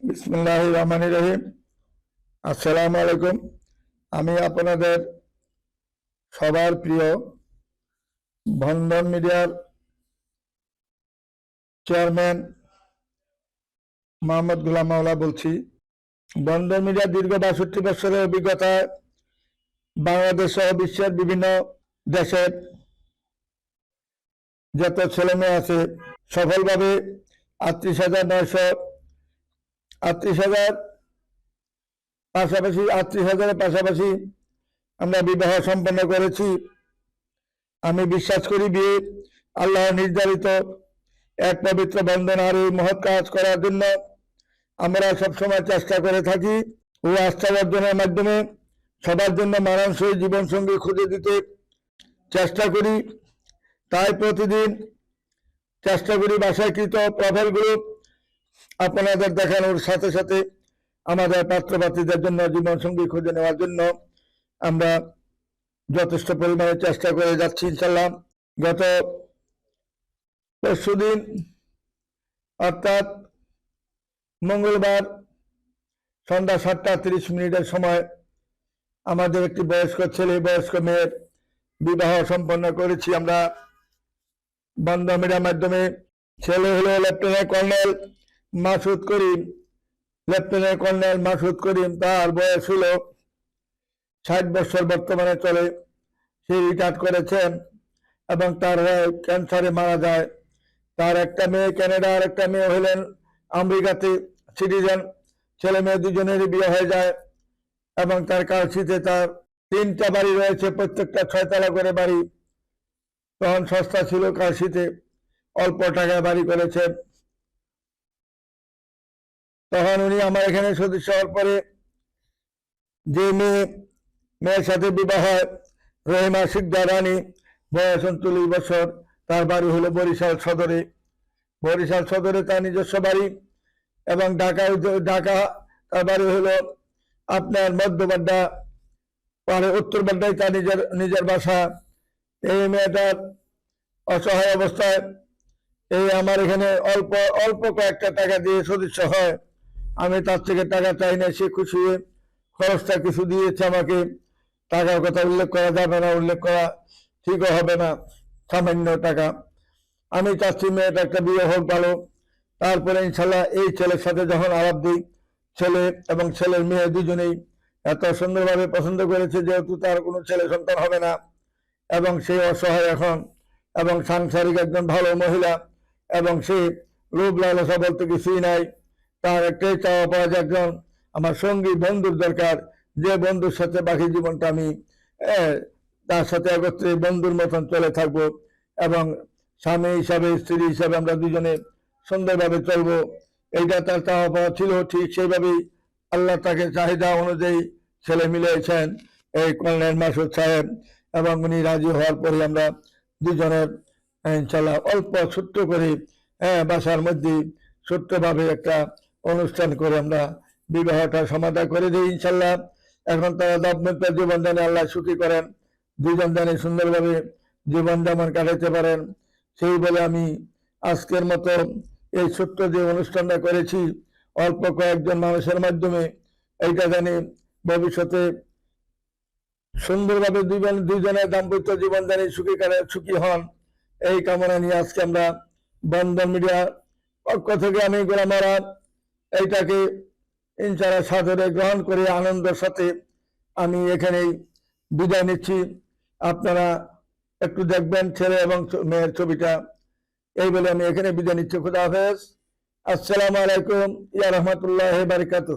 বিসমিল্লাহির রহমানির রহিম। আসসালামু আলাইকুম। আমি আপনাদের সবার প্রিয় বন্ধন মিডিয়ার চেয়ারম্যান মোহাম্মদ গোলাম মাওলা বলছি। বন্ধন মিডিয়ার দীর্ঘ 62 বছরের অভিজ্ঞতায় বাংলাদেশ সহ বিশ্বের বিভিন্ন দেশের যত ছেলে মেয়ে আছে সফলভাবে 38,000 পাশাপাশি আমরা বিবাহ সম্পন্ন করেছি। আমি বিশ্বাস করি বিয়ে আল্লাহ নির্ধারিত এক পবিত্র বন্ধন, আর এই মহৎ কাজ করার জন্য আমরা সবসময় চেষ্টা করে থাকি ও আস্থা অর্জনের মাধ্যমে সবার জন্য মানানসই জীবনসঙ্গী খুঁজে দিতে চেষ্টা করি। তাই প্রতিদিন চেষ্টা করি বাসায়কৃত প্রোফাইলগুলো আপনাদের দেখানোর সাথে সাথে আমাদের পাত্রপাত্রীদের জন্য জীবনসঙ্গী খুঁজে নেওয়ার জন্য আমরা যথেষ্ট পরিমাণে চেষ্টা করে যাচ্ছি ইনশাল্লাহ। গত পরশুদিন অর্থাৎ মঙ্গলবার সন্ধ্যা 7:30 সময় আমাদের একটি বয়স্ক ছেলে বয়স্ক মেয়ের বিবাহ সম্পন্ন করেছি আমরা বন্ধন মিডিয়ার মাধ্যমে। ছেলে হলো লেফটেন্যান্ট কর্নেল মাসুদ করিম। তার বয়স হলো 60 বছর বর্তমানে চলে। সে রিটায়ার করেছেন এবং তার ক্যান্সারে মারা যায়। তার একটা মেয়ে কানাডা, আর একটা মেয়ে হলেন আমেরিকাতে সিটিজেন। ছেলে মেয়ে দুজনেরই বিয়ে হয়ে যায় এবং তার কালশিতে তার 3টা বাড়ি রয়েছে, প্রত্যেকটা 6 তলা করে বাড়ি। তখন সস্তা ছিল, কালশিতে অল্প টাকায় বাড়ি করেছেন। তখন উনি আমার এখানে সদস্য হওয়ার পরে যে মেয়ের সাথে বিবাহ হয় রহিমা সিকদার রানী, বয়স 39 বছর। তার বাড়ি হলো বরিশাল সদরে তার নিজস্ব বাড়ি, এবং ঢাকা তার বাড়ি হলো আপনার মধ্যবাড্ডা, পরে উত্তর বাড্ডায় তার নিজের বাসা। এই মেয়েটার অসহায় অবস্থায় এই আমার এখানে অল্প কয়েকটা টাকা দিয়ে সদস্য হয়। আমি তার থেকে টাকা চাই না, সে খুশি হয়ে খরচটা কিছু দিয়েছে আমাকে। টাকার কথা উল্লেখ করা যাবে না, উল্লেখ করা ঠিকও হবে না, সামান্য টাকা। আমি চাচ্ছি মেয়েটা একটা বিয়ে হোক ভালো। তারপরে ইনশাল্লাহ এই ছেলের সাথে যখন আলাপ দিই, ছেলে এবং ছেলের মেয়ে দুজনেই এত সুন্দরভাবে পছন্দ করেছে, যেহেতু তার কোনো ছেলে সন্তান হবে না এবং সে অসহায় এখন, এবং সাংসারিক একজন ভালো মহিলা, এবং সে লোভ লালসা বলতে কিছুই নাই। তার একটাই চাওয়া পাওয়া যে একজন আমার সঙ্গী বন্ধুর দরকার, যে বন্ধুর সাথে বাকি জীবনটা আমি তার সাথে একত্রে বন্ধুর মতন চলে থাকবো, এবং স্বামী হিসাবে স্ত্রী হিসাবে আমরা দুজনে সুন্দরভাবে চলবো। এইটা তার চাওয়া পাওয়া ছিল। ঠিক সেইভাবেই আল্লাহ তাকে চাহিদা অনুযায়ী ছেলে মিলিয়েছেন এই কর্নেল মাসুদ সাহেব, এবং উনি রাজি হওয়ার পরে আমরা দুজনের ইনশাল্লাহ অল্প ছোট্ট করে বাসার মধ্যে ছোট্টভাবে একটা অনুষ্ঠান করে আমরা বিবাহটা সমাধা করে দিই ইনশাল্লাহ। এখন তারা দাম্পত্য জীবন জানে আল্লাহ সুখী করেন, দুজন জানে সুন্দরভাবে জীবন যেমন কাটাতে পারেন। সেই বলে আমি আজকের মতো এই ছোট্ট যে অনুষ্ঠানটা করেছি অল্প কয়েকজন মানুষের মাধ্যমে, এইটা জানি ভবিষ্যতে সুন্দরভাবে দুজনের দাম্পত্য জীবন জানি সুখী হন, এই কামনা নিয়ে আজকে আমরা বন্ধন মিডিয়া পক্ষ থেকে আমি গোলাম মাওলা এইটাকে ইনশাআল্লাহ সাদরে গ্রহণ করে আনন্দের সাথে আমি এখানেই বিদায় নিচ্ছি। আপনারা একটু দেখবেন ছেলে এবং মেয়ের ছবিটা। এই বলে আমি এখানে বিদায় নিচ্ছি। খুদা হাফেজ। আসসালামু আলাইকুম ইয়া রাহমাতুল্লাহি ওয়া বারাকাতুহু।